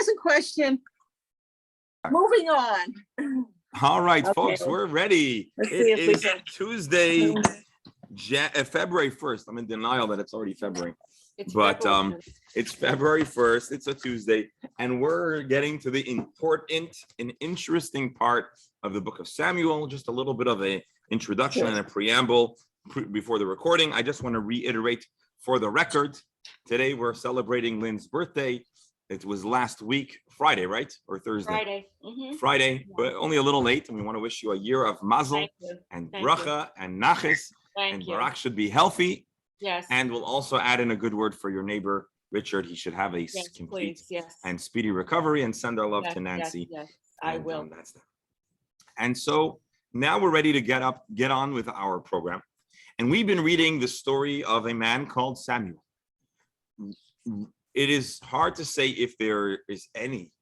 hasn't questioned. Moving on. All right, Okay. folks, we're ready. Let's see It if we is can- Tuesday, February 1st. I'm in denial that it's already February. But it's February 1st. It's a Tuesday. And we're getting to the important and interesting part of the book of Samuel. Just a little bit of an introduction and a preamble before the recording. I just want to reiterate for the record, today we're celebrating Lynn's birthday. It was last week, Friday, right? Or Thursday? Friday. Mm-hmm. Friday, but only a little late. And we want to wish you a year of mazel and bracha and naches. And Barak should be healthy. Yes. And we'll also add in a good word for your neighbor, Richard. He should have a complete and speedy recovery, and send our love to Nancy. Yes, I will. That's that. And so now we're ready to get on with our program. And we've been reading the story of a man called Samuel. It is hard to say if there is any,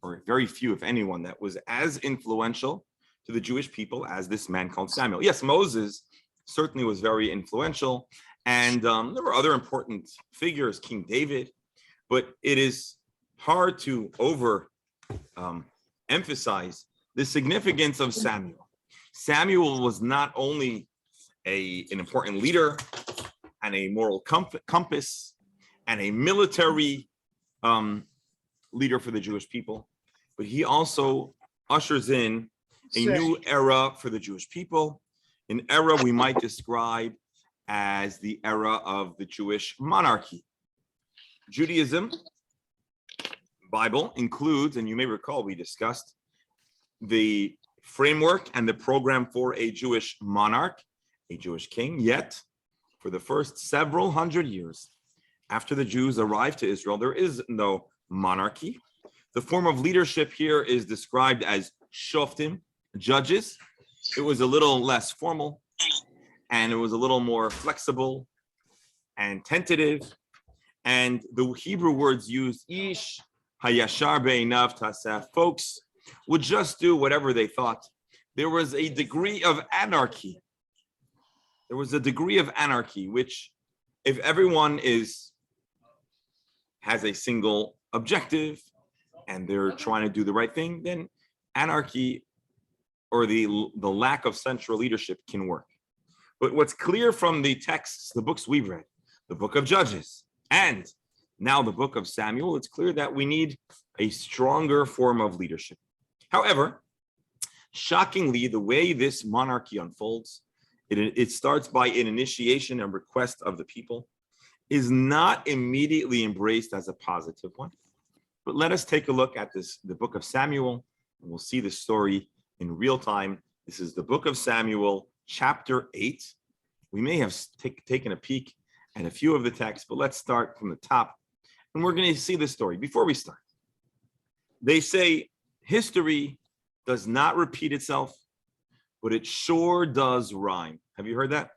or very few, if anyone, that was as influential to the Jewish people as this man called Samuel. Yes, Moses certainly was very influential. And there were other important figures, King David, but it is hard to emphasize the significance of Samuel. Samuel was not only an important leader and a moral compass and a military leader for the Jewish people, but he also ushers in a new era for the Jewish people, an era we might describe as the era of the Jewish monarchy. Judaism, Bible includes, and you may recall we discussed, the framework and the program for a Jewish monarch, a Jewish king. Yet, for the first several hundred years after the Jews arrived to Israel, there is no monarchy. The form of leadership here is described as shoftim, judges. It was a little less formal, and it was a little more flexible and tentative. And the Hebrew words used, ish hayashar be'einav taseh, folks would just do whatever they thought. There was a degree of anarchy. Which, if everyone has a single objective and they're trying to do the right thing, then anarchy or the lack of central leadership can work. But what's clear from the texts, the books we've read, the book of Judges, and now the book of Samuel, it's clear that we need a stronger form of leadership. However, shockingly, the way this monarchy unfolds, it starts by an initiation and request of the people, is not immediately embraced as a positive one. But let us take a look at the book of Samuel, and we'll see the story in real time. This is the book of Samuel, chapter 8. We may have taken a peek at a few of the texts, but let's start from the top. And we're going to see the story. Before we start, they say history does not repeat itself, but it sure does rhyme. Have you heard that?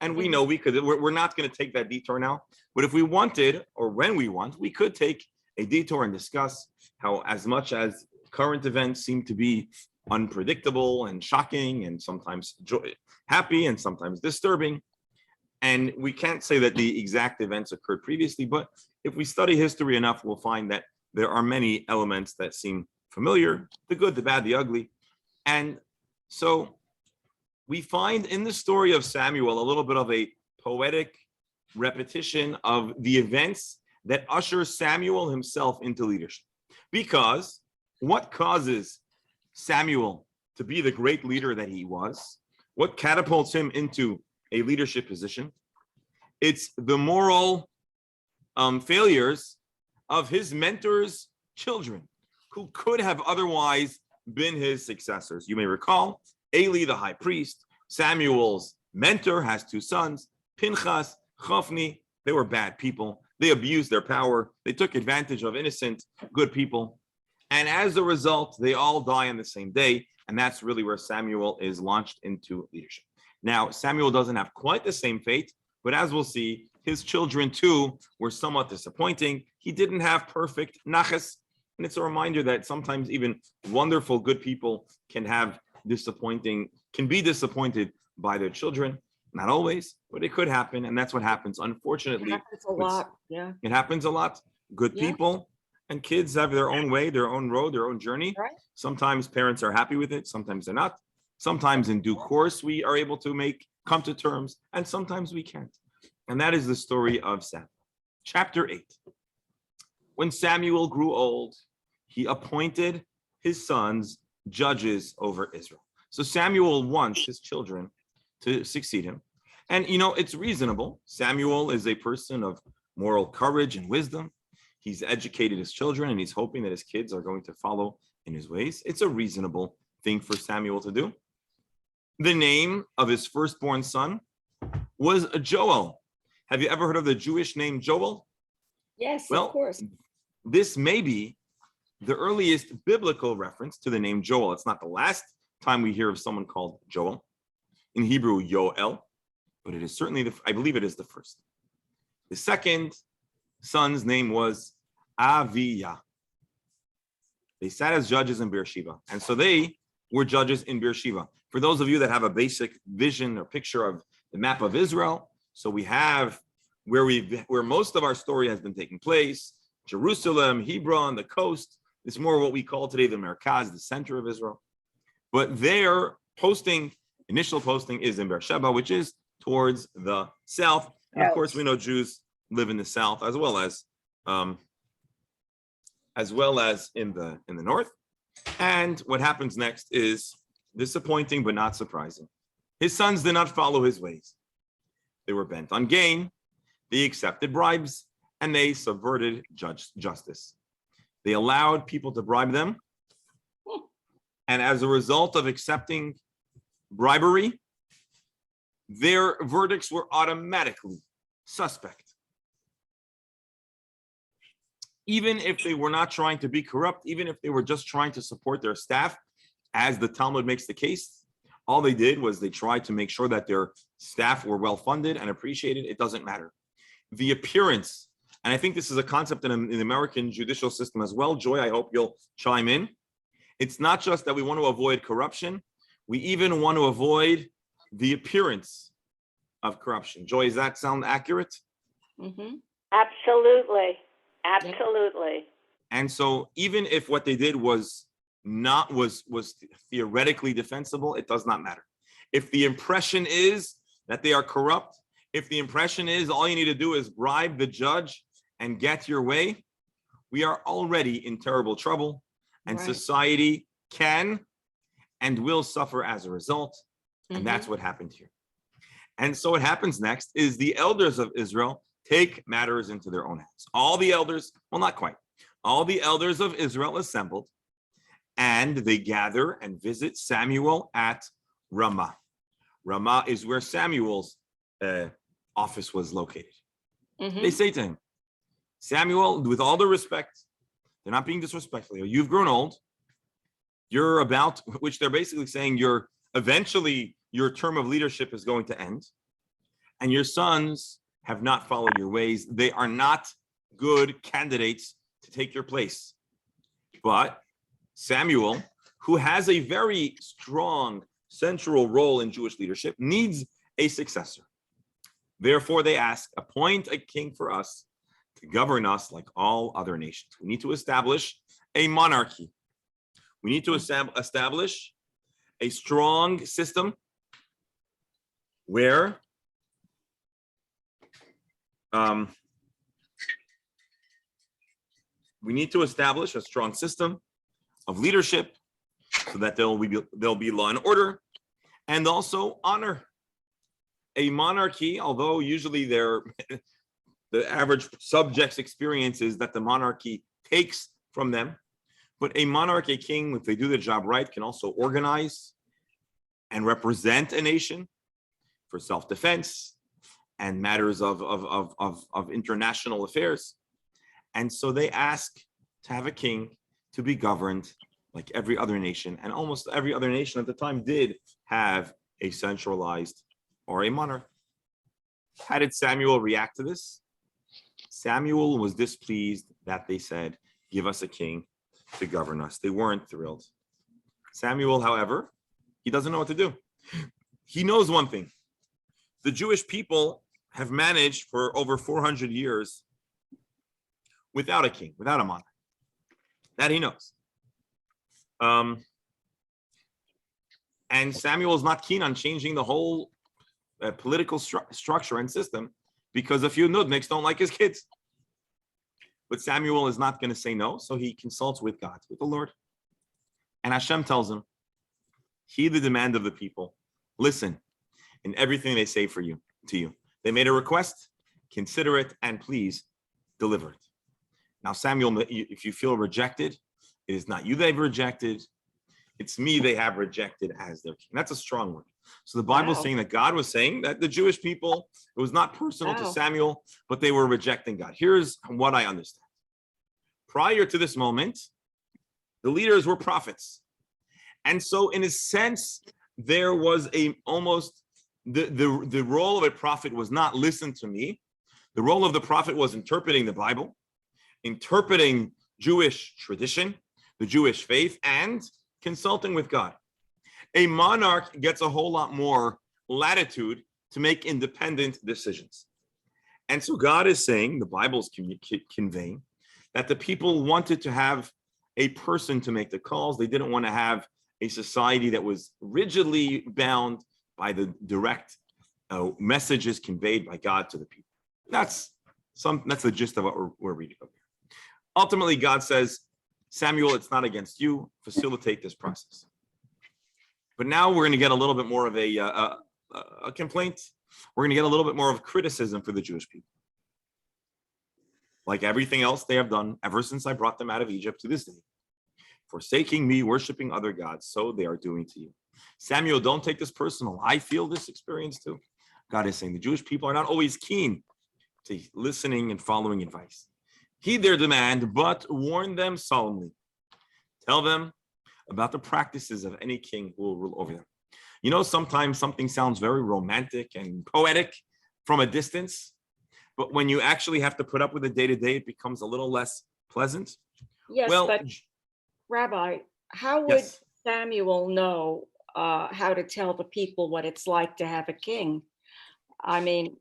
And we know we're not going to take that detour now, but if we wanted, or when we want, we could take a detour and discuss how, as much as current events seem to be unpredictable and shocking and sometimes happy and sometimes disturbing, and we can't say that the exact events occurred previously, but if we study history enough, we'll find that there are many elements that seem familiar, the good, the bad, the ugly. And so we find in the story of Samuel a little bit of a poetic repetition of the events that usher Samuel himself into leadership. Because what causes Samuel to be the great leader that he was? What catapults him into a leadership position? It's the moral failures of his mentor's children, who could have otherwise been his successors. You may recall, Eli, the high priest, Samuel's mentor, has two sons, Pinchas, Chofni. They were bad people. They abused their power. They took advantage of innocent, good people. And as a result, they all die on the same day. And that's really where Samuel is launched into leadership. Now, Samuel doesn't have quite the same fate, but as we'll see, his children too were somewhat disappointing. He didn't have perfect naches. And it's a reminder that sometimes even wonderful, good people can be disappointed by their children. Not always, but it could happen. And that's what happens, unfortunately. It happens a lot. Yeah. It happens a lot. Good people And kids have their own way, their own road, their own journey. Right. Sometimes parents are happy with it, sometimes they're not. Sometimes in due course, we are able to come to terms, and sometimes we can't. And that is the story of Samuel. Chapter 8. When Samuel grew old, he appointed his sons judges over Israel. So Samuel wants his children to succeed him. And, it's reasonable. Samuel is a person of moral courage and wisdom. He's educated his children, and he's hoping that his kids are going to follow in his ways. It's a reasonable thing for Samuel to do. The name of his firstborn son was Joel. Have you ever heard of the Jewish name Joel? Yes, Well, of course. This may be the earliest biblical reference to the name Joel. It's not the last time we hear of someone called Joel. In Hebrew, Yoel, but it is certainly, I believe it is the first. The second son's name was Aviyah. They sat as judges in Beersheba, and so they were judges in Beersheba. For those of you that have a basic vision or picture of the map of Israel, so we have where most of our story has been taking place: Jerusalem, Hebron, the coast. It's more what we call today the Merkaz, the center of Israel. But their initial posting is in Beersheba, which is towards the south. And of course, we know Jews live in the south as well as in the north. And what happens next is disappointing but not surprising. His sons did not follow his ways. They were bent on gain. They accepted bribes, and they subverted justice. They allowed people to bribe them. And as a result of accepting bribery, their verdicts were automatically suspect. Even if they were not trying to be corrupt, even if they were just trying to support their staff, as the Talmud makes the case, all they did was they tried to make sure that their staff were well funded and appreciated. It doesn't matter. The appearance, and I think this is a concept in the American judicial system as well. Joy, I hope you'll chime in. It's not just that we want to avoid corruption. We even want to avoid the appearance of corruption. Joy, does that sound accurate? Mm-hmm. Absolutely. Absolutely. And so even if what they did was theoretically defensible, it does not matter. If the impression is that they are corrupt, if the impression is all you need to do is bribe the judge and get your way, we are already in terrible trouble, and society can and will suffer as a result. And that's what happened here. And so what happens next is the elders of Israel take matters into their own hands. All the elders, well, not quite. All the elders of Israel assembled, and they gather and visit Samuel at Ramah. Ramah is where Samuel's office was located. They say to him, Samuel, with all the respect, they're not being disrespectful here. You've grown old. You're about, which they're basically saying eventually your term of leadership is going to end. And your sons have not followed your ways. They are not good candidates to take your place. But Samuel, who has a very strong central role in Jewish leadership, needs a successor. Therefore, they ask, appoint a king for us to govern us like all other nations. We need to establish a monarchy. We need to establish a strong system where we need to establish a strong system of leadership so that there'll be law and order, and also honor. A monarchy, although usually the average subject's experience is that the monarchy takes from them, but a monarch, a king, if they do the job right, can also organize and represent a nation for self-defense and matters of international affairs. And so they ask to have a king to be governed like every other nation. And almost every other nation at the time did have a centralized or a monarch. How did Samuel react to this? Samuel was displeased that they said, give us a king to govern us. They weren't thrilled. Samuel, however, he doesn't know what to do. He knows one thing. The Jewish people have managed for over 400 years without a king, without a monarch. That he knows. And Samuel is not keen on changing the whole political structure and system because a few nudniks don't like his kids. But Samuel is not going to say no, so he consults with God, with the Lord. And Hashem tells him, heed the demand of the people. Listen in everything they say to you. They made a request, consider it, and please deliver it. Now, Samuel, if you feel rejected, it is not you they've rejected. It's me they have rejected as their king. That's a strong word. So the Bible is saying that God was saying that the Jewish people, it was not personal to Samuel, but they were rejecting God. Here's what I understand. Prior to this moment, the leaders were prophets. And so in a sense, there was the role of a prophet was not listen to me. The role of the prophet was interpreting the Bible, interpreting Jewish tradition, the Jewish faith, and consulting with God. A monarch gets a whole lot more latitude to make independent decisions. And so God is saying, the Bible is conveying, that the people wanted to have a person to make the calls. They didn't want to have a society that was rigidly bound by the direct messages conveyed by God to the people. That's the gist of what we're reading over here. Ultimately, God says, Samuel, it's not against you. Facilitate this process. But now we're going to get a little bit more of a complaint. We're going to get a little bit more of criticism for the Jewish people. Like everything else they have done ever since I brought them out of Egypt to this day. Forsaking me, worshiping other gods, so they are doing to you. Samuel, don't take this personal. I feel this experience too. God is saying the Jewish people are not always keen to listening and following advice. Heed their demand, but warn them solemnly. Tell them about the practices of any king who will rule over them. You know, sometimes something sounds very romantic and poetic from a distance, but when you actually have to put up with it day to day, it becomes a little less pleasant. Yes, well, but Rabbi, how would Samuel know how to tell the people what it's like to have a king? I mean,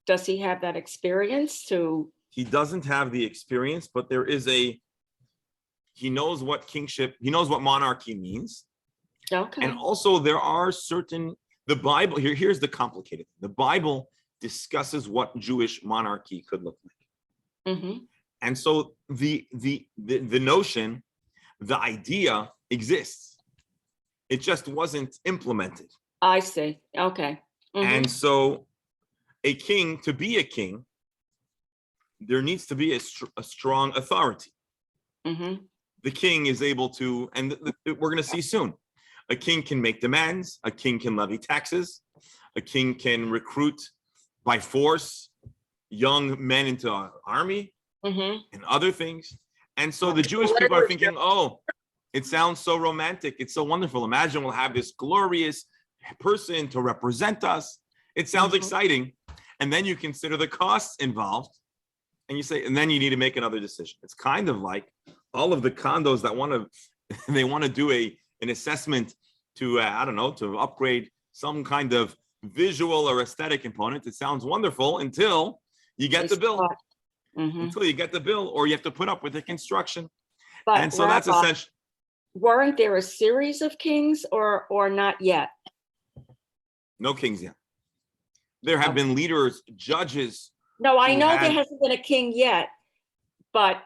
does he have that experience to? He doesn't have the experience, but he knows what kingship, he knows what monarchy means. Okay. And also there are the Bible, here's the complicated thing. The Bible discusses what Jewish monarchy could look like. Mm-hmm. And so the notion, the idea exists. It just wasn't implemented. I see. Okay. Mm-hmm. And so to be a king, there needs to be a strong authority. Mm-hmm. The king is able to, and we're going to see soon, a king can make demands, a king can levy taxes, a king can recruit by force young men into an army, mm-hmm. and other things. And so the Jewish people are thinking, oh, it sounds so romantic. It's so wonderful. Imagine we'll have this glorious person to represent us. It sounds exciting. And then you consider the costs involved. And you say, and then you need to make another decision. It's kind of like all of the condos that they want to do an assessment to, to upgrade some kind of visual or aesthetic component. It sounds wonderful until you get the bill. Mm-hmm. Until you get the bill, or you have to put up with the construction. But and so Rabbi, that's essential. Weren't there a series of kings or not yet? No kings yet. There have been leaders, judges. No, I know there hasn't been a king yet, but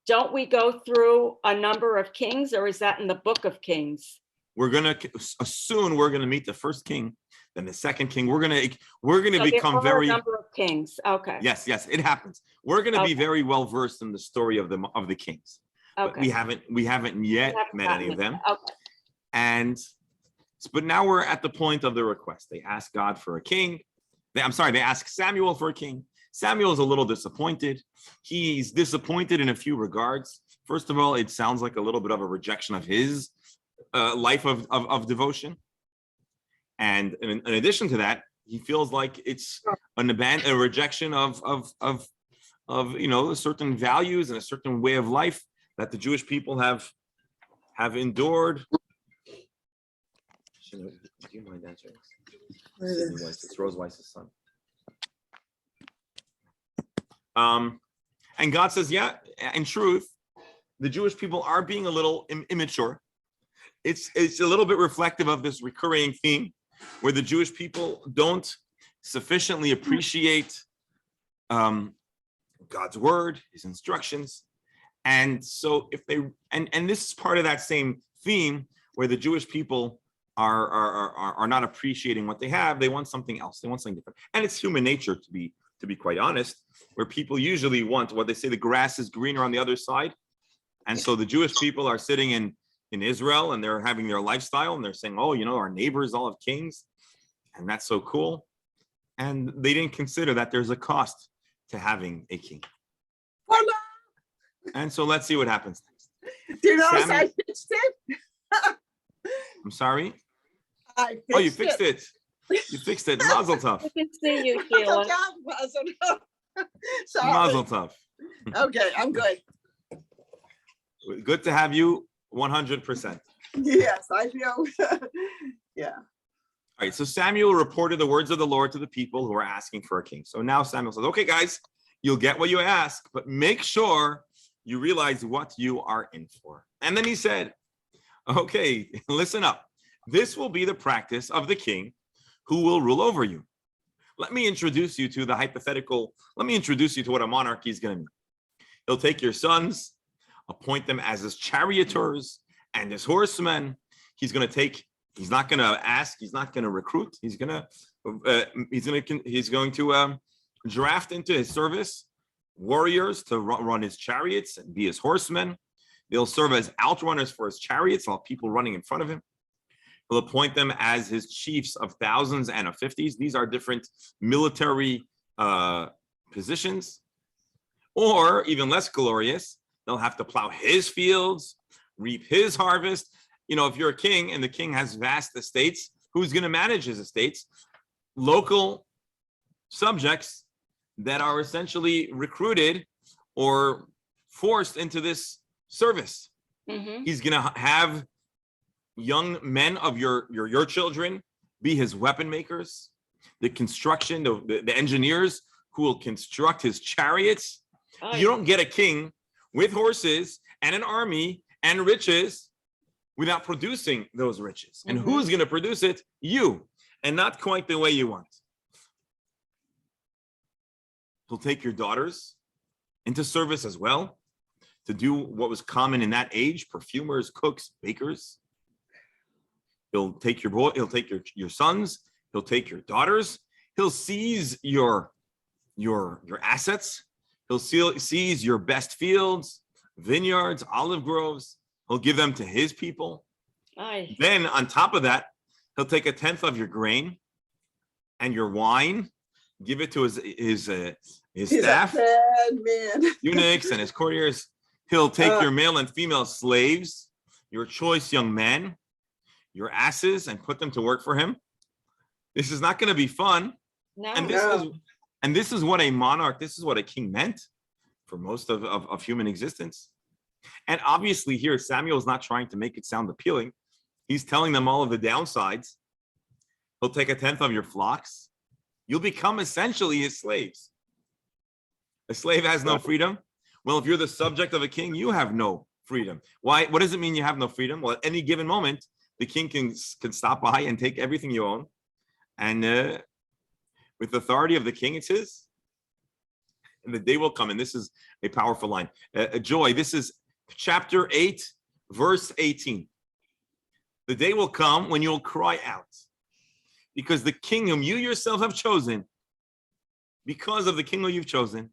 don't we go through a number of kings, or is that in the book of Kings? We're going to meet the first king, then the second king. We're going to become there are a number of kings. Okay. Yes, it happens. We're going to be very well versed in the story of the kings. Okay. But we haven't yet met any of them. Okay. But now we're at the point of the request. They ask God for a king. They ask Samuel for a king. Samuel is a little disappointed. He's disappointed in a few regards. First of all, it sounds like a little bit of a rejection of his life of devotion. And in addition to that, he feels like it's a rejection of certain values and a certain way of life that the Jewish people have endured. Do you mind answering? It's Rose Weiss's son. And God says, yeah, in truth, the Jewish people are being a little immature. It's a little bit reflective of this recurring theme where the Jewish people don't sufficiently appreciate God's word, his instructions. And so if they, and this is part of that same theme where the Jewish people are not appreciating what they have. They want something else. They want something different. And it's human nature, to be quite honest, where people usually want what they say, the grass is greener on the other side. And so the Jewish people are sitting in Israel and they're having their lifestyle and they're saying, oh, our neighbors all have kings and that's so cool. And they didn't consider that there's a cost to having a king. And so let's see what happens next. Do you notice I fixed it? I'm sorry? I fixed Oh, you fixed it. You fixed it. Mazel tov. I can see you, Sheila. Mazel tov. Sorry. Mazel tov. Okay, I'm good. Good to have you 100%. Yes, I feel, yeah. All right, so Samuel reported the words of the Lord to the people who are asking for a king. So now Samuel says, okay, guys, you'll get what you ask, but make sure you realize what you are in for. And then he said, okay, listen up. This will be the practice of the king who will rule over you. Let me introduce you to what a monarchy is going to mean. He'll take your sons, appoint them as his charioteers and his horsemen. He's not going to ask, he's not going to recruit. He's going to draft into his service warriors to run his chariots and be his horsemen. They'll serve as outrunners for his chariots, while people running in front of him. He'll appoint them as his chiefs of thousands and of fifties. These are different military positions. Or even less glorious, they'll have to plow his fields, reap his harvest. If you're a king and the king has vast estates, who's going to manage his estates? Local subjects that are essentially recruited or forced into this service. Mm-hmm. He's going to have young men of your children be his weapon makers, the construction, the engineers who will construct his chariots. Oh, you don't get a king with horses and an army and riches without producing those riches. And who's going to produce it? You, and not quite the way you want. He'll take your daughters into service as well to do what was common in that age: perfumers, cooks, bakers. He'll take your sons, he'll take your daughters, he'll seize your assets, he'll seize your best fields, vineyards, olive groves. He'll give them to his people. Aye. Then on top of that, he'll take 1/10 of your grain and your wine, give it to his staff, eunuchs and his courtiers. He'll take your male and female slaves, your choice young men, your asses, and put them to work for him. This is not going to be fun. No. And this is what a monarch, this is what a king meant for most of human existence. And obviously here, Samuel is not trying to make it sound appealing. He's telling them all of the downsides. He'll take 1/10 of your flocks. You'll become essentially his slaves. A slave has no freedom. Well, if you're the subject of a king, you have no freedom. Why? What does it mean you have no freedom? Well, at any given moment, the king can stop by and take everything you own. And with the authority of the king, it's his. And the day will come, and this is a powerful line. Joy, this is chapter 8, verse 18. The day will come when you'll cry out, because the king whom you yourself have chosen, because of the king who you've chosen,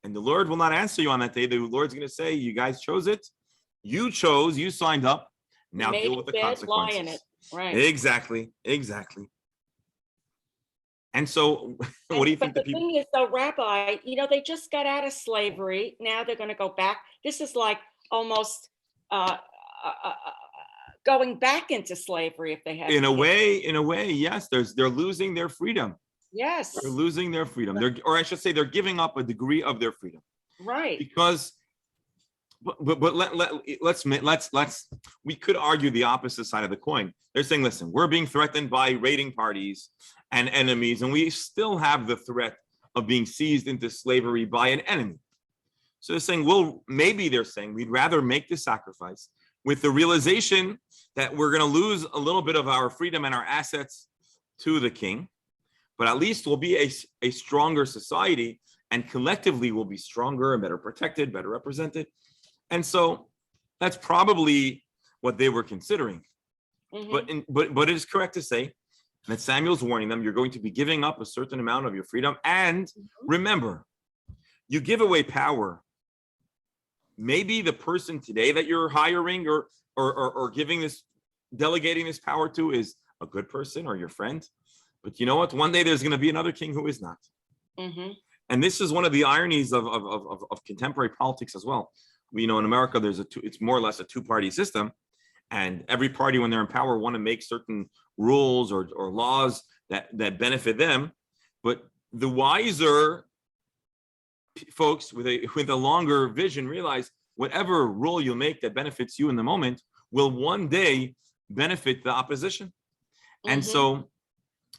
and the Lord will not answer you on that day. The Lord's going to say, you guys chose it. You chose, you signed up. Now deal with the consequences. Lie in it. Right. Exactly. And so what do you think? The thing is, though, Rabbi, they just got out of slavery. Now they're going to go back. This is like almost going back into slavery if they have. In a way, yes. They're losing their freedom. Yes. They're losing their freedom. Or I should say, they're giving up a degree of their freedom. Right. Because, let's we could argue the opposite side of the coin. They're saying, listen, we're being threatened by raiding parties and enemies, and we still have the threat of being seized into slavery by an enemy. So they're saying, well, maybe they're saying we'd rather make the sacrifice with the realization that we're going to lose a little bit of our freedom and our assets to the king, but at least we'll be a stronger society, and collectively we'll be stronger and better protected, better represented. And so that's probably what they were considering. Mhm. But it is correct to say that Samuel's warning them, you're going to be giving up a certain amount of your freedom. And remember, you give away power. Maybe the person today that you're hiring or giving this, delegating this power to is a good person or your friend. But you know what? One day there's going to be another king who is not. Mhm. And this is one of the ironies of contemporary politics as well. We know in America, it's more or less a two-party system. And every party, when they're in power, want to make certain rules or laws that benefit them. But the wiser folks with a longer vision realize whatever rule you make that benefits you in the moment will one day benefit the opposition. And so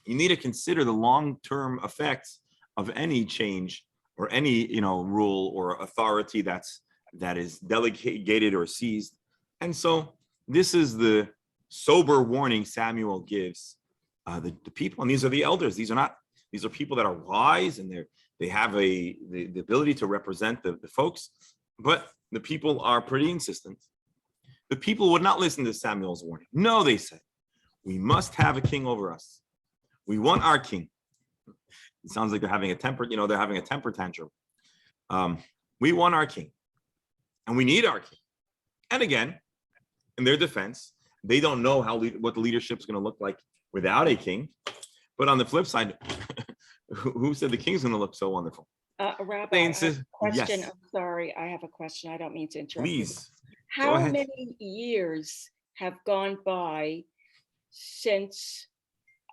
you need to consider the long-term effects of any change or any rule or authority that is delegated or seized. And so this is the sober warning Samuel gives the people, and these are the elders. These are people that are wise, and they have the ability to represent the folks, but the people are pretty insistent. The people would not listen to Samuel's warning. No, they said, we must have a king over us. We want our king. It sounds like they're having a temper tantrum. We want our king, and we need our king. And again, in their defense, they don't know what the leadership is going to look like without a king. But on the flip side, who said the king's going to look so wonderful? Rabbi, I have a question. Yes. I'm sorry, I have a question. I don't mean to interrupt you. Please. How many years have gone by since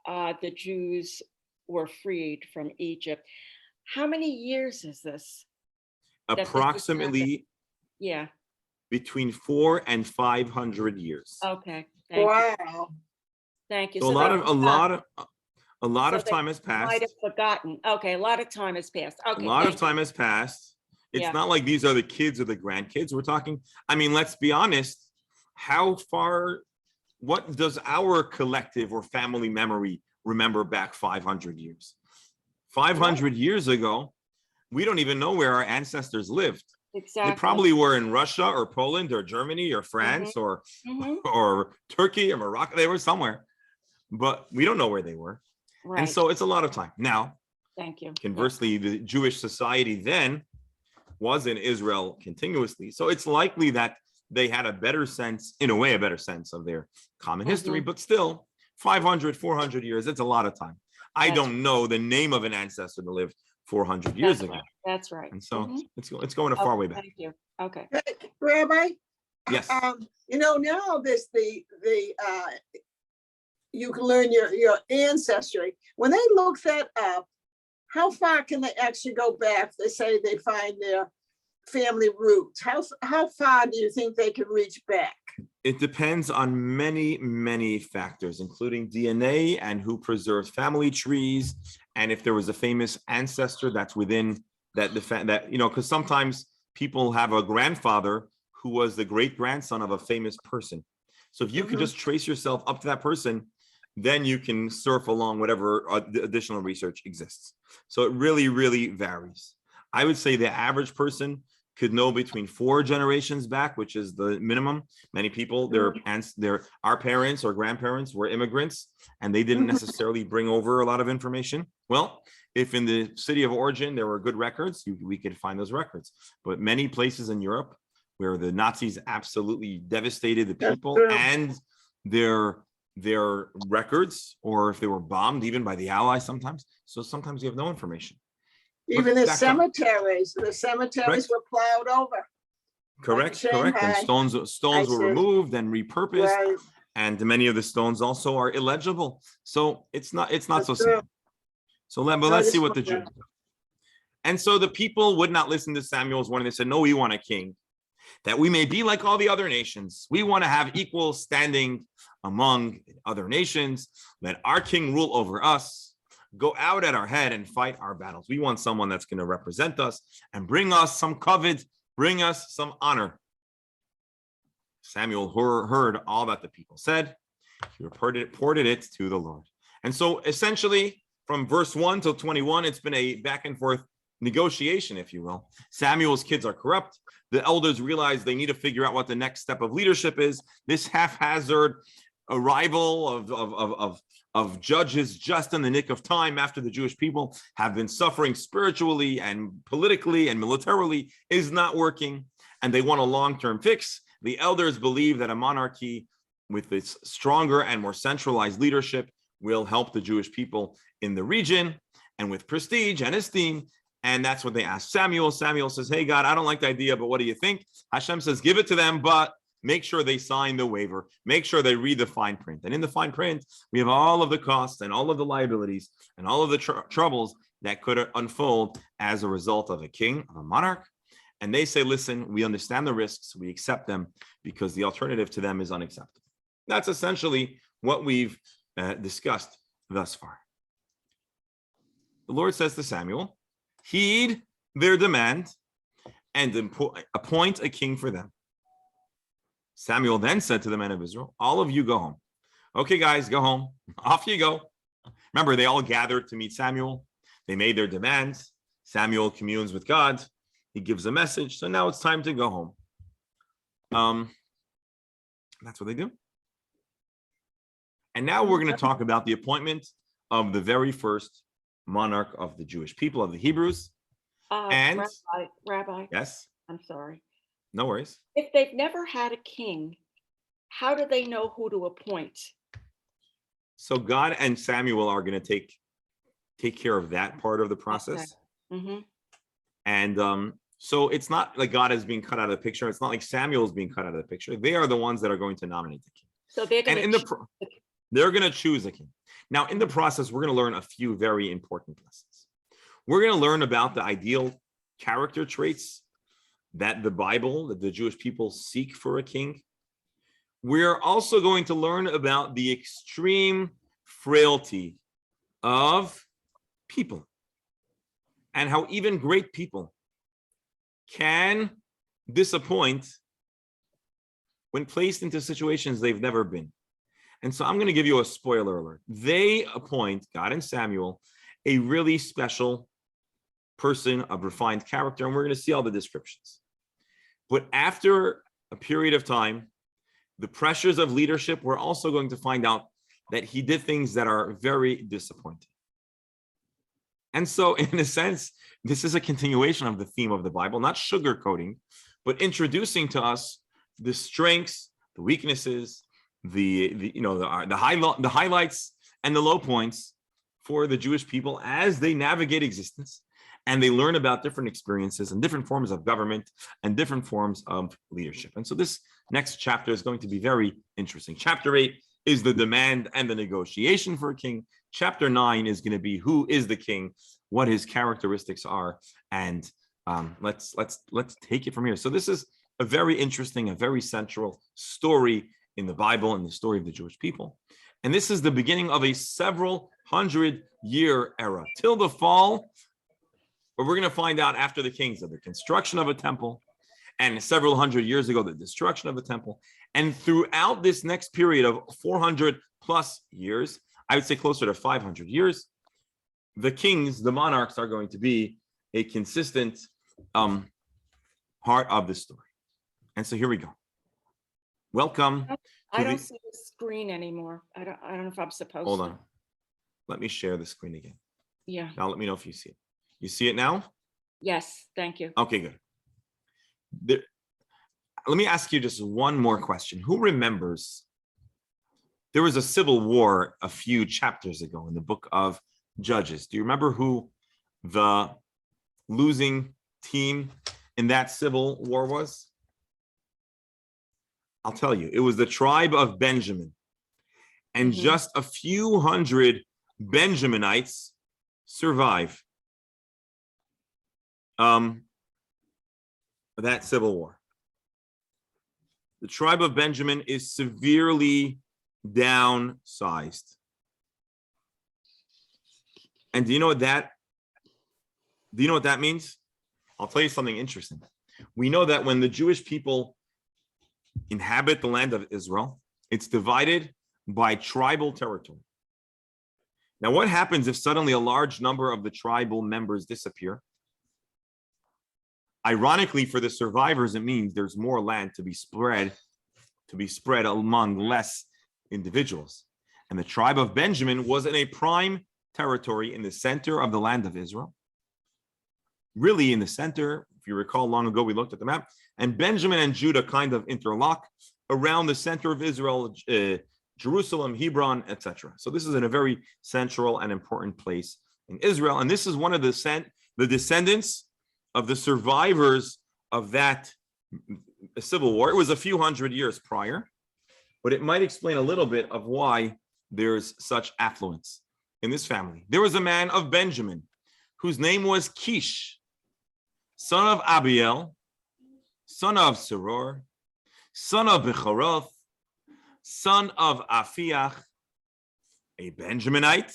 the Jews were freed from Egypt? How many years is this? Approximately. Yeah. Between 400 and 500 years. Okay. Wow. Thank you. So a lot of time has passed. Might have forgotten. Okay, a lot of time has passed. Okay. A lot of time has passed. It's not like these are the kids or the grandkids. We're talking, let's be honest, what does our collective or family memory remember back 500 years? 500 years ago, we don't even know where our ancestors lived. Exactly. They probably were in Russia or Poland or Germany or France or Turkey or Morocco. They were somewhere, but we don't know where they were. Right. And so it's a lot of time. Now, thank you. Conversely, the Jewish society then was in Israel continuously. So it's likely that they had a better sense of their common history, but still 500, 400 years, it's a lot of time. I don't know the name of an ancestor that lived 400 years ago. Right. That's right. And so it's going a far way back. Thank you. Okay. Rabbi? Yes. Now this you can learn your ancestry. When they look that up, how far can they actually go back? They say they find their family roots. How far do you think they can reach back? It depends on many, many factors, including DNA and who preserves family trees, and if there was a famous ancestor that's within that because sometimes people have a grandfather who was the great grandson of a famous person. So if you could just trace yourself up to that person, then you can surf along whatever additional research exists. So it really, really varies. I would say the average person could know between 4 generations back, which is the minimum. Many people, our parents or grandparents were immigrants, and they didn't necessarily bring over a lot of information. Well, if in the city of origin there were good records, we could find those records. But many places in Europe where the Nazis absolutely devastated the people and their records, or if they were bombed even by the Allies sometimes. So sometimes you have no information. Even the cemeteries were plowed over. Correct. And stones were removed and repurposed, and many of the stones also are illegible. So it's not so simple. So let's see what the Jews do. And so the people would not listen to Samuel's warning. They said, no, we want a king, that we may be like all the other nations. We want to have equal standing among other nations. Let our king rule over us. Go out at our head and fight our battles. We want someone that's going to represent us and bring us some covet Bring us some honor. Samuel heard all that the people said. He reported it to the Lord. And so essentially from verse 1 till 21, it's been a back and forth negotiation, if you will. Samuel's kids are corrupt. The elders realize they need to figure out what the next step of leadership is. This haphazard arrival of judges just in the nick of time after the Jewish people have been suffering spiritually and politically and militarily is not working, and they want a long-term fix. The elders believe that a monarchy with its stronger and more centralized leadership will help the Jewish people in the region and with prestige and esteem. And that's what they asked Samuel. Samuel says, hey, God, I don't like the idea, but what do you think? Hashem says, give it to them, but make sure they sign the waiver. Make sure they read the fine print. And in the fine print, we have all of the costs and all of the liabilities and all of the troubles that could unfold as a result of a king, of a monarch. And they say, listen, we understand the risks. We accept them because the alternative to them is unacceptable. That's essentially what we've discussed thus far. The Lord says to Samuel, heed their demand and appoint a king for them. Samuel then said to the men of Israel, all of you go home. Okay, guys, go home. Off you go. Remember, they all gathered to meet Samuel. They made their demands. Samuel communes with God. He gives a message. So now it's time to go home. That's what they do. And now we're going to talk about the appointment of the very first monarch of the Jewish people, of the Hebrews. And Rabbi, yes, I'm sorry. No worries. If they've never had a king, how do they know who to appoint? So God and Samuel are going to take care of that part of the process. Okay. Mm-hmm. And so it's not like God is being cut out of the picture. It's not like Samuel is being cut out of the picture. They are the ones that are going to nominate the king. So they're going to choose a king. Now, in the process, we're going to learn a few very important lessons. We're going to learn about the ideal character traits that the Jewish people seek for a king. We're also going to learn about the extreme frailty of people and how even great people can disappoint when placed into situations they've never been. And so I'm going to give you a spoiler alert. They appoint, God and Samuel, a really special person of refined character, and we're going to see all the descriptions. But after a period of time, the pressures of leadership, we're also going to find out that he did things that are very disappointing. And so, in a sense, this is a continuation of the theme of the Bible, not sugarcoating, but introducing to us the strengths, the weaknesses, the highlights and the low points for the Jewish people as they navigate existence and they learn about different experiences and different forms of government and different forms of leadership. And so this next chapter is going to be very interesting. Chapter 8 is the demand and the negotiation for a king. Chapter 9 is going to be who is the king, what his characteristics are, and let's take it from here. So this is a very interesting, a very central story in the Bible and the story of the Jewish people. And this is the beginning of a several 100-year era till the fall, where we're going to find out after the kings of the construction of a temple, and several hundred years ago, the destruction of the temple. And throughout this next period of 400 plus years, I would say closer to 500 years, the kings, the monarchs, are going to be a consistent part of the story. And so here we go. Welcome. I don't see the screen anymore. I don't know if I'm supposed to. Hold on. Let me share the screen again. Yeah. Now let me know if you see it. You see it now? Yes, thank you. Okay, good. Let me ask you just one more question. Who remembers there was a civil war a few chapters ago in the book of Judges? Do you remember who the losing team in that civil war was? I'll tell you, it was the tribe of Benjamin. And just a few hundred Benjaminites survive that civil war. The tribe of Benjamin is severely downsized. And do you know what that means? I'll tell you something interesting. We know that when the Jewish people inhabit the land of Israel, it's divided by tribal territory. Now, what happens if suddenly a large number of the tribal members disappear? Ironically, for the survivors, it means there's more land to be spread among less individuals. And the tribe of Benjamin was in a prime territory in the center of the land of Israel. Really in the center, if you recall long ago, we looked at the map, and Benjamin and Judah kind of interlock around the center of Israel, Jerusalem, Hebron, etc. So this is in a very central and important place in Israel. And this is one of the descendants of the survivors of that civil war. It was a few hundred years prior, but it might explain a little bit of why there's such affluence in this family. There was a man of Benjamin whose name was Kish, son of Abiel, son of Seror, son of Bechoroth, son of Afiach, a Benjaminite,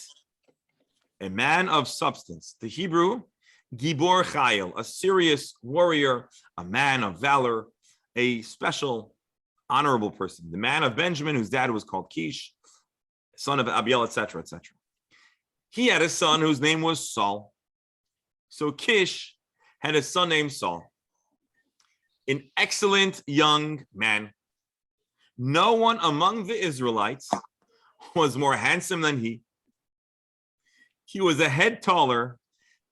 a man of substance. The Hebrew, Gibor Chayil, a serious warrior, a man of valor, a special, honorable person. The man of Benjamin, whose dad was called Kish, son of Abiel, etc., etc. He had a son whose name was Saul. So Kish had a son named Saul, an excellent young man. No one among the Israelites was more handsome than he. He was a head taller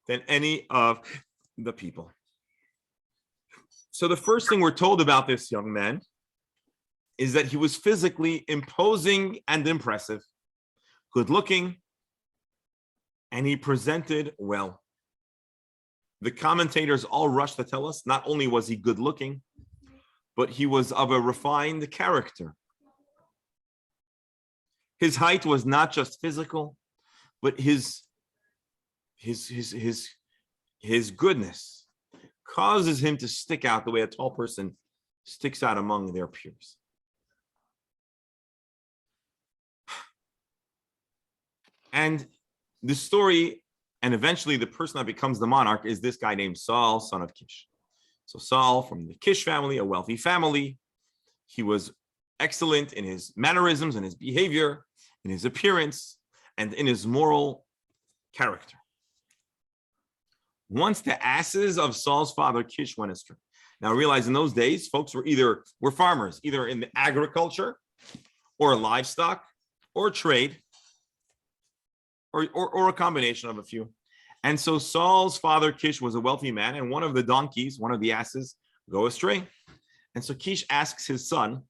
than any of the people. So the first thing we're told about this young man is that he was physically imposing and impressive, good looking, and he presented well. The commentators all rush to tell us not only was he good looking, but he was of a refined character. His height was not just physical, but his goodness causes him to stick out the way a tall person sticks out among their peers. And the story, and eventually the person that becomes the monarch, is this guy named Saul, son of Kish. So Saul, from the Kish family, a wealthy family, he was excellent in his mannerisms and his behavior, in his appearance, and in his moral character. Once the asses of Saul's father Kish went astray. Now realize in those days, folks were farmers, either in the agriculture or livestock or trade, or a combination of a few. And so Saul's father Kish was a wealthy man, and one of the donkeys, one of the asses, go astray. And so Kish asks his son,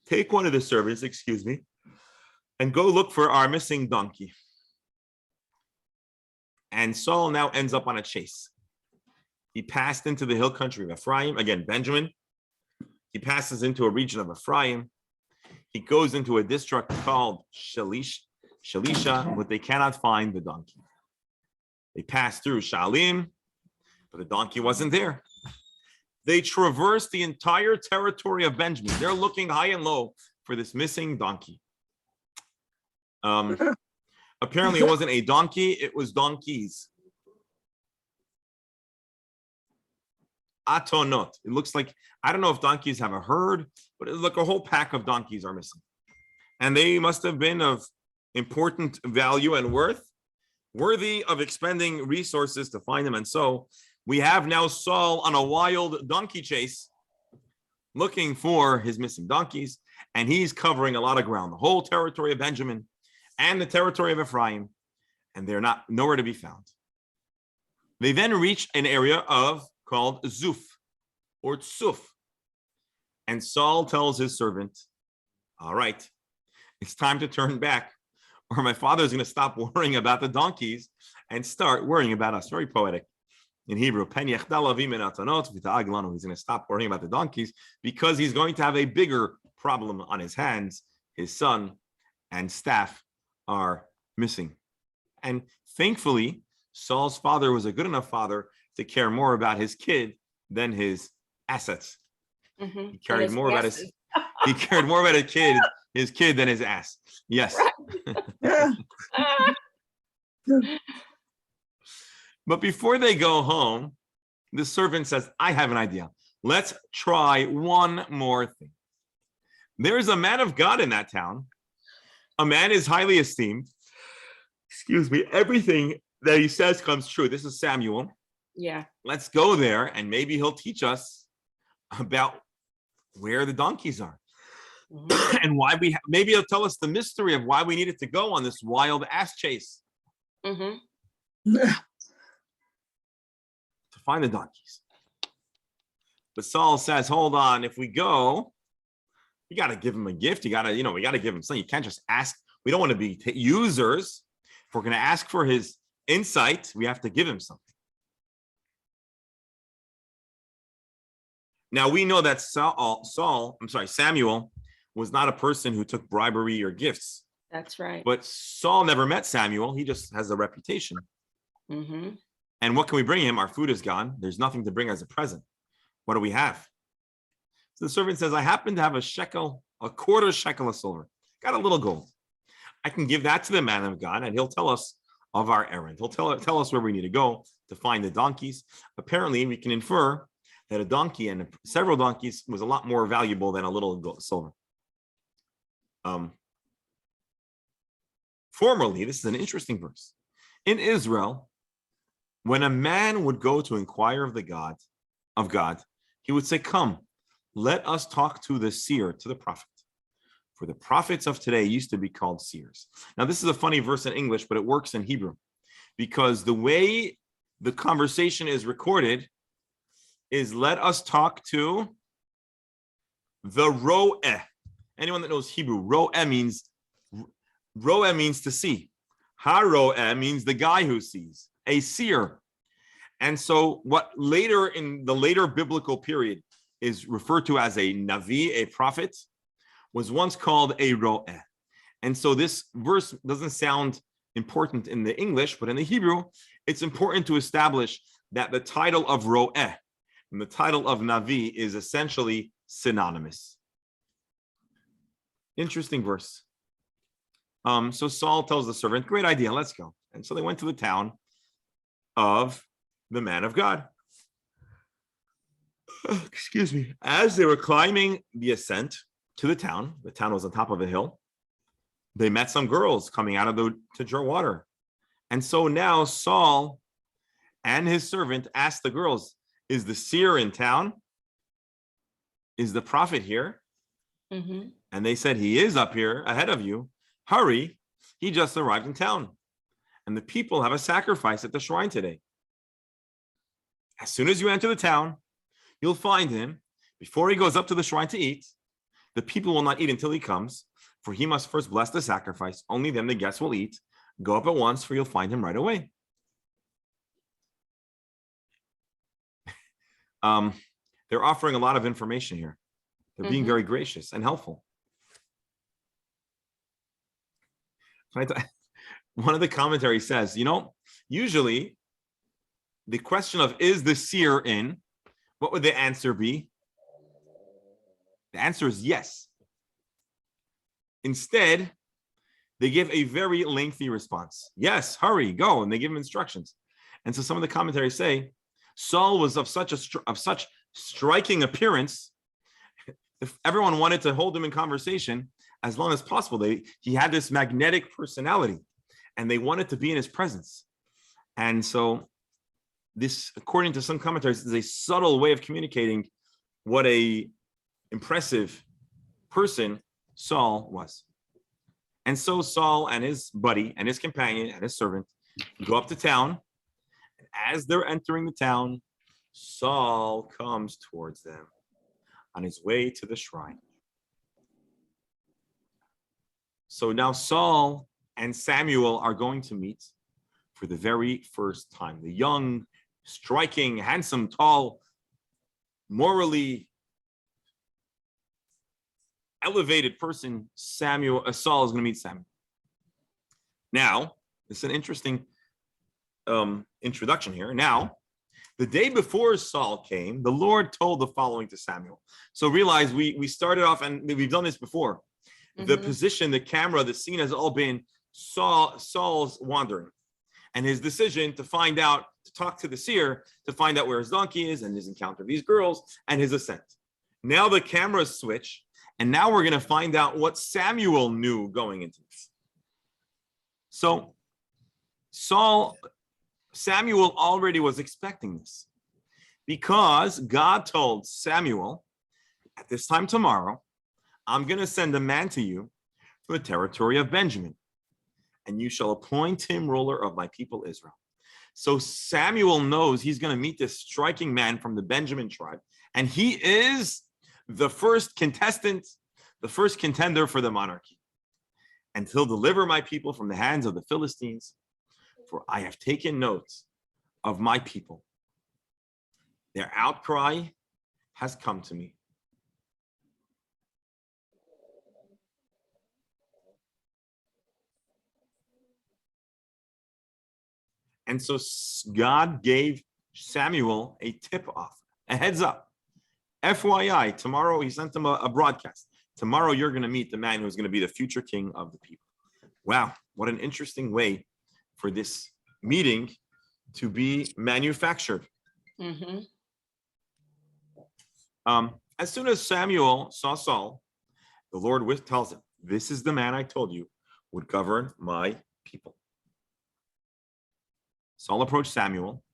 take one of the servants, and go look for our missing donkey. And Saul now ends up on a chase. He passed into the hill country of Ephraim, again, Benjamin. He passes into a region of Ephraim. He goes into a district called Shalisha, but they cannot find the donkey. They pass through Shalim, but the donkey wasn't there. They traverse the entire territory of Benjamin. They're looking high and low for this missing donkey. Apparently it wasn't a donkey, it was donkeys. Atonot. It looks like, I don't know if donkeys have a herd, but it looks like a whole pack of donkeys are missing. And they must have been of important value and worthy of expending resources to find them. And so we have now Saul on a wild donkey chase looking for his missing donkeys, and he's covering a lot of ground, the whole territory of Benjamin and the territory of Ephraim, and they're nowhere to be found. They then reach an area called Zuf or Tzuf, and Saul tells his servant, all right, it's time to turn back, or my father is going to stop worrying about the donkeys and start worrying about us. Very poetic in Hebrew. He's going to stop worrying about the donkeys because he's going to have a bigger problem on his hands. His son and staff are missing. And thankfully, Saul's father was a good enough father to care more about his kid than his assets. Mm-hmm. He cared more about his kid than his ass. Yes. Right. But before they go home, the servant says, I have an idea. let's try one more thing. There is a man of God in that town. A man is highly esteemed. Excuse me. Everything that he says comes true. This is Samuel. Yeah. Let's go there and maybe he'll teach us about where the donkeys are. Mhm. And why maybe he'll tell us the mystery of why we needed to go on this wild ass chase Mhm. to find the donkeys. But Saul says, hold on, if we go, you got to give him a gift. We got to give him something. You can't just ask. We don't want to be users. If we're going to ask for his insight, we have to give him something. Now we know that Samuel was not a person who took bribery or gifts. That's right. But Saul never met Samuel. He just has a reputation. Mm-hmm. And what can we bring him? Our food is gone. There's nothing to bring as a present. What do we have? So the servant says, I happen to have a quarter shekel of silver. Got a little gold. I can give that to the man of God, and he'll tell us of our errand. He'll tell us where we need to go to find the donkeys. Apparently, we can infer that a donkey and several donkeys was a lot more valuable than a little silver. Formerly, this is an interesting verse. In Israel, when a man would go to inquire of God, he would say, come, let us talk to the seer, to the prophet. For the prophets of today used to be called seers. Now, this is a funny verse in English, but it works in Hebrew because the way the conversation is recorded is let us talk to the ro'eh. Anyone that knows Hebrew, ro'eh means to see. Ha-ro'eh means the guy who sees, a seer. And so what later in the later biblical period is referred to as a navi, a prophet, was once called a ro'eh. And so this verse doesn't sound important in the English, but in the Hebrew, it's important to establish that the title of ro'eh and the title of navi is essentially synonymous. Interesting verse. So Saul tells the servant, great idea, let's go. And so they went to the town of the man of God. Excuse me. As they were climbing the ascent to the town was on top of a hill, they met some girls coming out to draw water. And so now Saul and his servant asked the girls, is the seer in town? Is the prophet here? Mm-hmm. And they said, he is up here ahead of you. Hurry, he just arrived in town. And the people have a sacrifice at the shrine today. As soon as you enter the town, you'll find him. Before he goes up to the shrine to eat, the people will not eat until he comes, for he must first bless the sacrifice. Only then the guests will eat. Go up at once, for you'll find him right away. They're offering a lot of information here. They're being very gracious and helpful. One of the commentaries says, usually the question of is the seer in, what would the answer be? The answer is yes. Instead, they give a very lengthy response. Yes, hurry, go, and they give him instructions. And so some of the commentaries say Saul was of such striking appearance. If everyone wanted to hold him in conversation as long as possible, he had this magnetic personality, and they wanted to be in his presence. And so this, according to some commentaries, is a subtle way of communicating what a impressive person Saul was. And so Saul and his buddy and his companion and his servant go up to town. And as they're entering the town, Saul comes towards them on his way to the shrine. So now Saul and Samuel are going to meet for the very first time. The young, striking, handsome, tall, morally elevated person, Saul is going to meet Samuel. Now, this is an interesting introduction here. Now, the day before Saul came, the Lord told the following to Samuel. So realize we started off, and we've done this before. The position, the camera, the scene has all been Saul's wandering. and his decision to find out, to talk to the seer, to find out where his donkey is, and his encounter of these girls, and his ascent. Now the cameras switch, and now we're going to find out what Samuel knew going into this. So Samuel already was expecting this, because God told Samuel, at this time tomorrow, I'm going to send a man to you from the territory of Benjamin, and you shall appoint him ruler of my people Israel. So Samuel knows he's going to meet this striking man from the Benjamin tribe, and he is the first contestant, the first contender for the monarchy. And he'll deliver my people from the hands of the Philistines, for I have taken note of my people. Their outcry has come to me. And so God gave Samuel a tip off, a heads up. FYI, tomorrow he sent him a broadcast. Tomorrow you're going to meet the man who's going to be the future king of the people. Wow, what an interesting way for this meeting to be manufactured. Mm-hmm. As soon as Samuel saw Saul, the Lord tells him, this is the man I told you would govern my people. Saul approached Samuel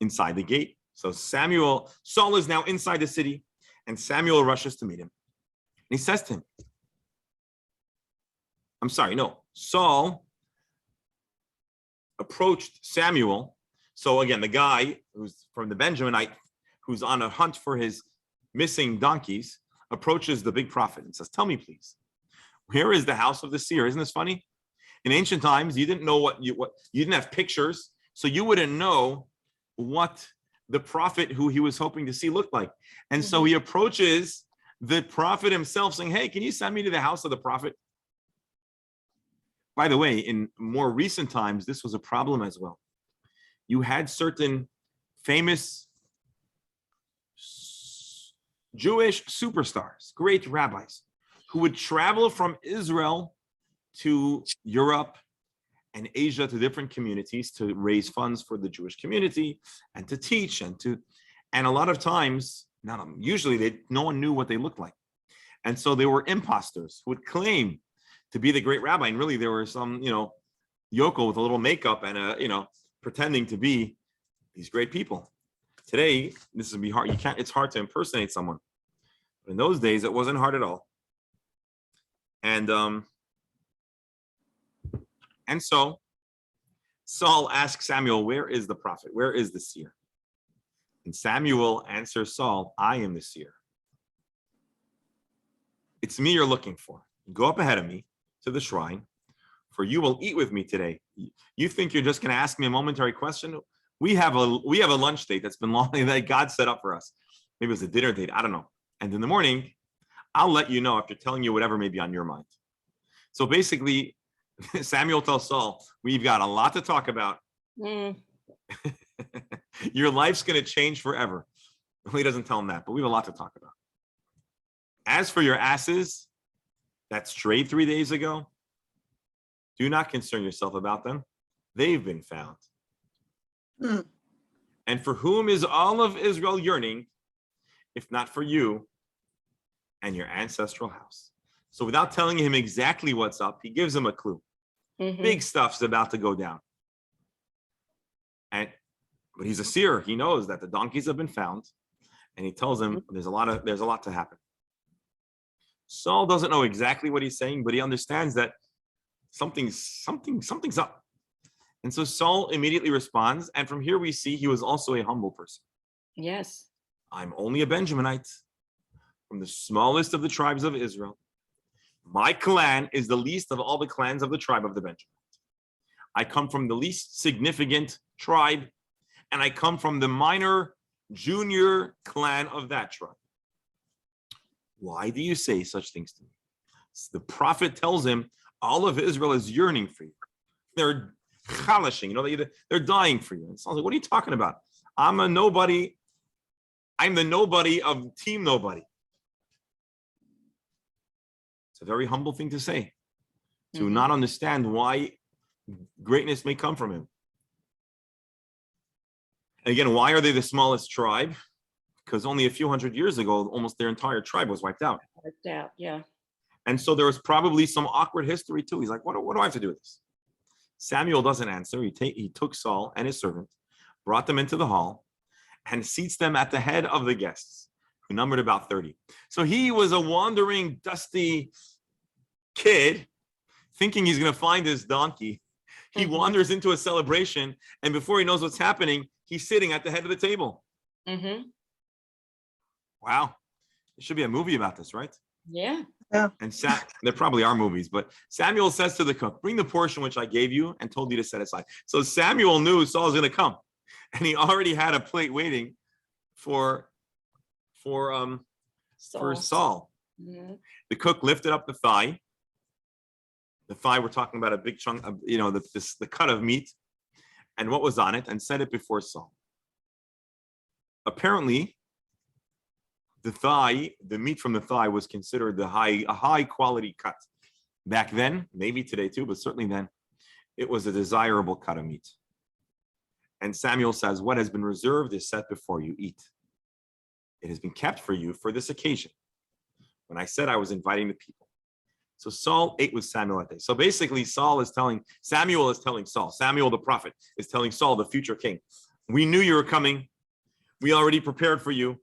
inside the gate. So Saul is now inside the city, and Samuel rushes to meet him. And he says to him, Saul approached Samuel. So again, the guy who's from the Benjaminite, who's on a hunt for his missing donkeys, approaches the big prophet and says, tell me, please, where is the house of the seer? Isn't this funny? In ancient times, you didn't know you didn't have pictures, so you wouldn't know what the prophet who he was hoping to see looked like. And so he approaches the prophet himself saying, hey, can you send me to the house of the prophet? By the way, in more recent times, this was a problem as well. You had certain famous Jewish superstars, great rabbis, who would travel from Israel to Europe and Asia to different communities to raise funds for the Jewish community and to teach and a lot of times, usually no one knew what they looked like. And so they were imposters who would claim to be the great rabbi. And really there were some, yokel with a little makeup and pretending to be these great people. Today, this would be hard. It's hard to impersonate someone. But in those days, it wasn't hard at all. And so Saul asks Samuel, where is the prophet? Where is the seer? And Samuel answers Saul, I am the seer. It's me you're looking for. Go up ahead of me to the shrine, for you will eat with me today. You think you're just going to ask me a momentary question? We have a lunch date that's been long, that God set up for us. Maybe it was a dinner date. I don't know. And in the morning, I'll let you know after telling you whatever may be on your mind. So basically, Samuel tells Saul, we've got a lot to talk about. Your life's going to change forever. Well, he doesn't tell him that, but we have a lot to talk about. As for your asses that strayed 3 days ago, do not concern yourself about them. They've been found. And for whom is all of Israel yearning, if not for you and your ancestral house? So without telling him exactly what's up, he gives him a clue. Big stuff's about to go down. But he's a seer. He knows that the donkeys have been found, and he tells him there's a lot to happen. Saul doesn't know exactly what he's saying, but he understands that something's up. And so Saul immediately responds, and from here we see he was also a humble person. Yes. I'm only a Benjaminite from the smallest of the tribes of Israel. My clan is the least of all the clans of the tribe of the Benjamite. I come from the least significant tribe, and I come from the minor junior clan of that tribe. Why do you say such things to me? The prophet tells him all of Israel is yearning for you. They're chalashing, they're dying for you. And Saul's like, what are you talking about? I'm a nobody. I'm the nobody of team nobody. It's a very humble thing to say, to not understand why greatness may come from him. And again, why are they the smallest tribe? Because only a few hundred years ago, almost their entire tribe was wiped out. Wiped out, yeah. And so there was probably some awkward history too. He's like, what do I have to do with this? Samuel doesn't answer. He took Saul and his servant, brought them into the hall, and seats them at the head of the guests, who numbered about 30. So he was a wandering, dusty kid, thinking he's going to find his donkey. He wanders into a celebration, and before he knows what's happening, he's sitting at the head of the table. Wow. There should be a movie about this, right? Yeah. And there probably are movies, but Samuel says to the cook, bring the portion which I gave you and told you to set aside. So Samuel knew Saul was going to come, and he already had a plate waiting for Saul. The cook lifted up the thigh. The thigh, we're talking about a big chunk of, the cut of meat, and what was on it, and set it before Saul. Apparently, the meat from the thigh was considered a high quality cut. Back then, maybe today too, but certainly then, it was a desirable cut of meat. And Samuel says, what has been reserved is set before you, eat. It has been kept for you for this occasion, when I said I was inviting the people. So Saul ate with Samuel that day. So basically, Samuel is telling Saul, Samuel the prophet is telling Saul, the future king, we knew you were coming. We already prepared for you.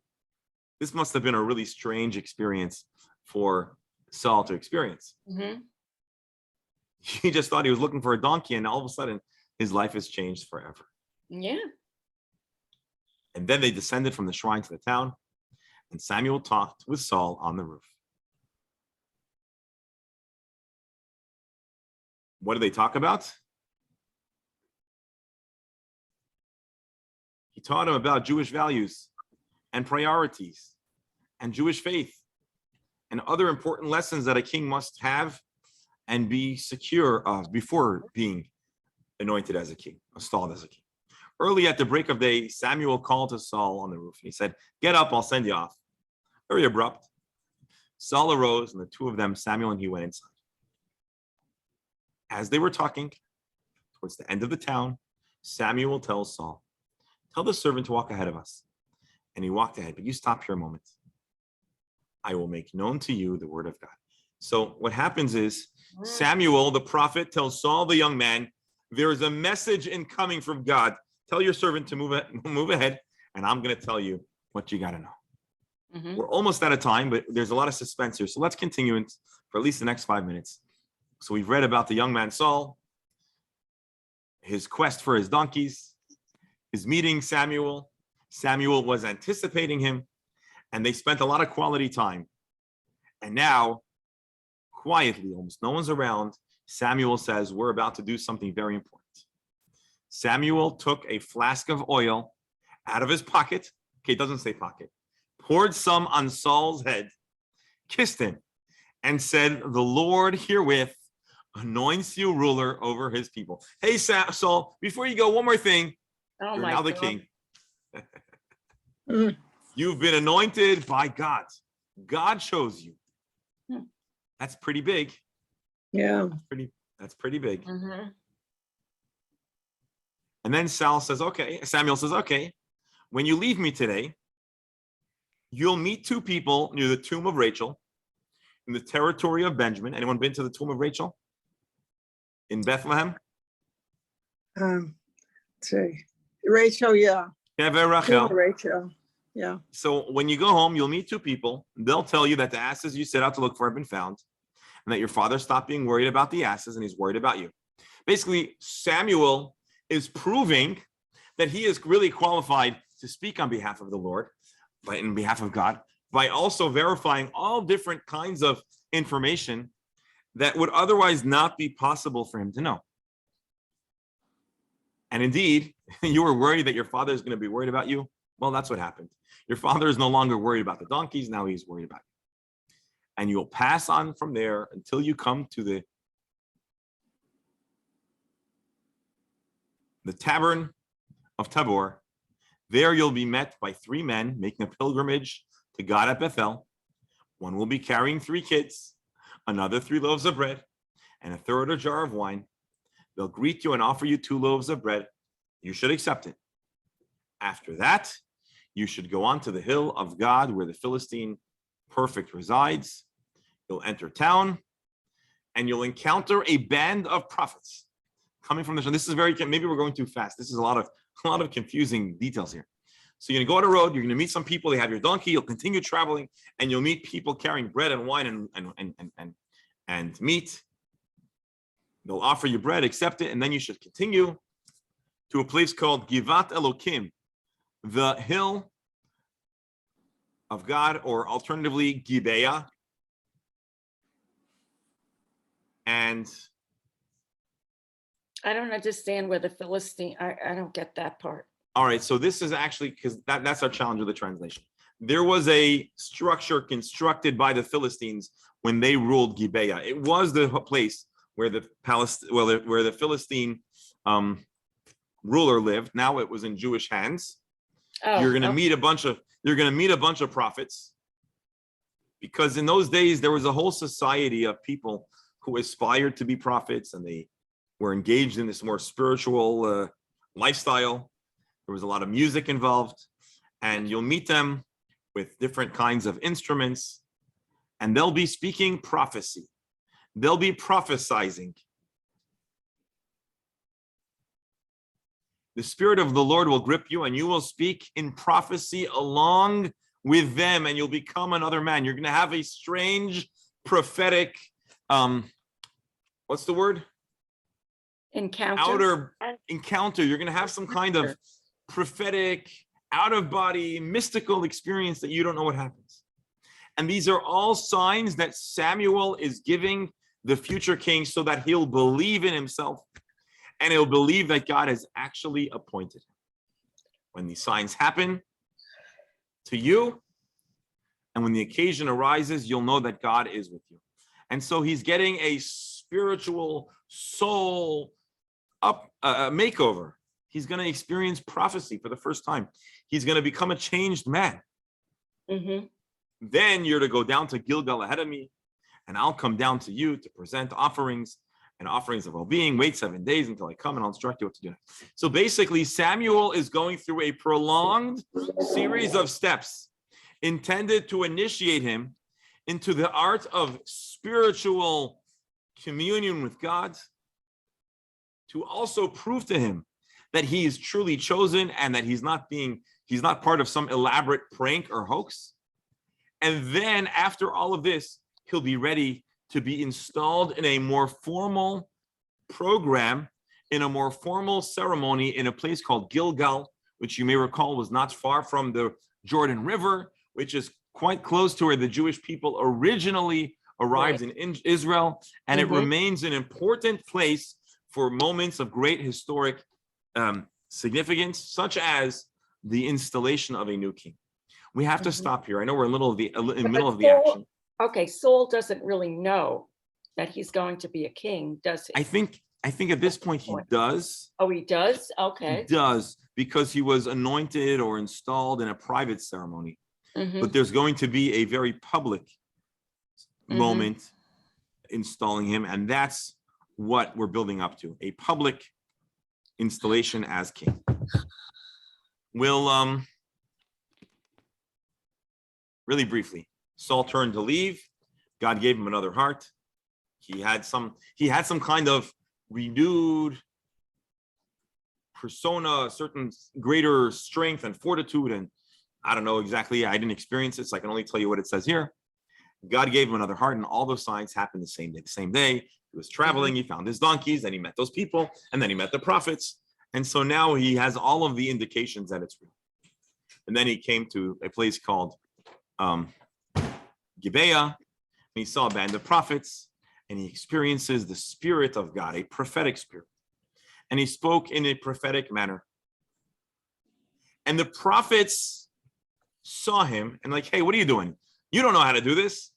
This must have been a really strange experience for Saul to experience. He just thought he was looking for a donkey, and all of a sudden, his life has changed forever. Yeah. And then they descended from the shrine to the town, and Samuel talked with Saul on the roof. What did they talk about? He taught him about Jewish values and priorities and Jewish faith and other important lessons that a king must have and be secure of before being anointed as a king, installed as a king. Early at the break of day, Samuel called to Saul on the roof. He said, get up, I'll send you off. Very abrupt. Saul arose, and the two of them, Samuel and he, went inside. As they were talking, towards the end of the town, Samuel tells Saul, tell the servant to walk ahead of us. And he walked ahead, but you stop here a moment. I will make known to you the word of God. So what happens is Samuel, the prophet, tells Saul, the young man, there is a message incoming from God. Tell your servant to move ahead, and I'm going to tell you what you got to know. We're almost out of time, but there's a lot of suspense here. So let's continue for at least the next 5 minutes. So we've read about the young man Saul, his quest for his donkeys, his meeting Samuel. Samuel was anticipating him, and they spent a lot of quality time. And now, quietly, almost no one's around, Samuel says, we're about to do something very important. Samuel took a flask of oil out of his pocket. Okay, it doesn't say pocket. Poured some on Saul's head, kissed him, and said, the Lord herewith anoints you ruler over his people. Hey, Saul, before you go, one more thing. Oh, you're my now the God. king. You've been anointed by God. God chose you. That's pretty big. Yeah. That's pretty big. And then Samuel says, okay, when you leave me today, you'll meet two people near the tomb of Rachel in the territory of Benjamin. Anyone been to the tomb of Rachel in Bethlehem? Let's see. Rachel, yeah. Rachel. Rachel, yeah. So when you go home, you'll meet two people. They'll tell you that the asses you set out to look for have been found, and that your father stopped being worried about the asses and he's worried about you. Basically, Samuel is proving that he is really qualified to speak on behalf of the Lord, in behalf of God, by also verifying all different kinds of information that would otherwise not be possible for him to know. And indeed, you were worried that your father is going to be worried about you. Well, that's what happened. Your father is no longer worried about the donkeys. Now he's worried about you. And you'll pass on from there until you come to the tavern of Tabor. There you'll be met by three men making a pilgrimage to God at Bethel. One will be carrying 3 kids, another 3 loaves of bread, and a third a jar of wine. They'll greet you and offer you 2 loaves of bread. You should accept it. After that, you should go on to the hill of God where the Philistine perfect resides. You'll enter town and you'll encounter a band of prophets coming from the. This is very, maybe we're going too fast. This is a lot of confusing details here. So you're gonna go on a road, you're gonna meet some people, they have your donkey, you'll continue traveling, and you'll meet people carrying bread and wine and meat. They'll offer you bread, accept it, and then you should continue to a place called Givat Elokim, the hill of God, or alternatively Gibeah. And I don't understand where the Philistine, I don't get that part. all right, so this is actually, because that's our challenge with the translation. There was a structure constructed by the Philistines when they ruled Gibeah. It was the place where the Philistine ruler lived. Now it was in Jewish hands. Oh, You're gonna meet a bunch of prophets, because in those days there was a whole society of people who aspired to be prophets, and they were engaged in this more spiritual lifestyle. There was a lot of music involved, and you'll meet them with different kinds of instruments, and they'll be speaking prophecy. They'll be prophesizing. The Spirit of the Lord will grip you, and you will speak in prophecy along with them, and you'll become another man. You're going to have a strange prophetic, what's the word? encounter. Outer encounter. You're going to have some kind of prophetic, out-of-body, mystical experience that you don't know what happens. And these are all signs that Samuel is giving the future king so that he'll believe in himself, and he'll believe that God has actually appointed him. When these signs happen to you, and when the occasion arises, you'll know that God is with you. And so he's getting a spiritual soul makeover. He's going to experience prophecy for the first time. He's going to become a changed man. Mm-hmm. Then you're to go down to Gilgal ahead of me, and I'll come down to you to present offerings and offerings of well-being. Wait 7 days until I come, and I'll instruct you what to do. So basically, Samuel is going through a prolonged series of steps intended to initiate him into the art of spiritual communion with God, to also prove to him that he is truly chosen and that he's not part of some elaborate prank or hoax. And then after all of this, he'll be ready to be installed in a more formal program, in a more formal ceremony in a place called Gilgal, which you may recall was not far from the Jordan River, which is quite close to where the Jewish people originally arrived in Israel. And it remains an important place for moments of great historic significance, such as the installation of a new king. We have to stop here. I know we're in the middle of the action. Okay, Saul doesn't really know that he's going to be a king, does he? I think at this point he does. Oh, he does? Okay. He does, because he was anointed or installed in a private ceremony. But there's going to be a very public moment installing him, and that's what we're building up to, a public installation as king. We'll really briefly, Saul turned to leave. God gave him another heart. He had some kind of renewed persona, a certain greater strength and fortitude, and I don't know exactly, I didn't experience it, so I can only tell you what it says here. God gave him another heart, and all those signs happened the same day. The same day, he was traveling, he found his donkeys, then he met those people, and then he met the prophets. And so now he has all of the indications that it's real. And then he came to a place called Gibeah, and he saw a band of prophets, and he experiences the Spirit of God, a prophetic spirit. And he spoke in a prophetic manner. And the prophets saw him and like, hey, what are you doing? You don't know how to do this.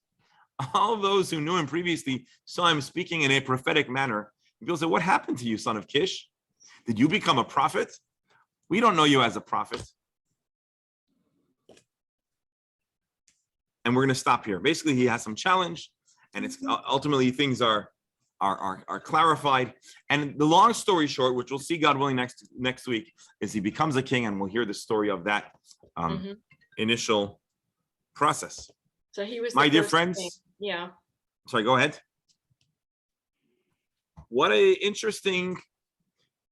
All those who knew him previously saw him speaking in a prophetic manner. People said, what happened to you, son of Kish? Did you become a prophet? We don't know you as a prophet. And we're going to stop here. Basically, he has some challenge, and it's ultimately things are are clarified. And the long story short, which we'll see, God willing, next week, is he becomes a king, and we'll hear the story of that initial process. So he was My the dear first friends. king. Yeah. Sorry, go ahead. What a interesting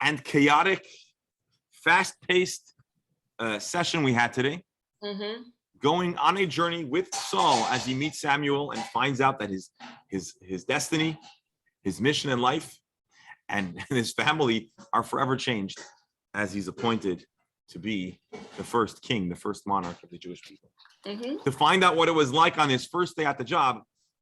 and chaotic, fast-paced session we had today. Going on a journey with Saul as he meets Samuel and finds out that his destiny, his mission in life, and his family are forever changed as he's appointed to be the first king, the first monarch of the Jewish people. To find out what it was like on his first day at the job,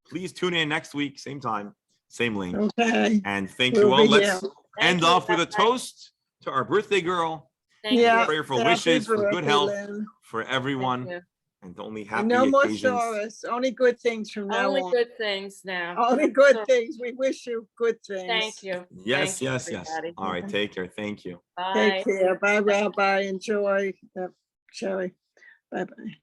please tune in next week, same time, same link. Okay. And thank We'll you all. be Let's here. end off with a toast to our birthday girl. Thank Yeah. you. Prayerful Happy wishes for good birthday, health Lynn. for Thank everyone, you. and only And happy no more occasions. sorrows, only good things from now Only on. good things now. Only good things. We wish you good things. Thank you. Yes, Thank you, yes, yes. everybody. All right, take care. Thank you. Bye. Take care. Bye, Rabbi. Enjoy. Sherry. Bye-bye.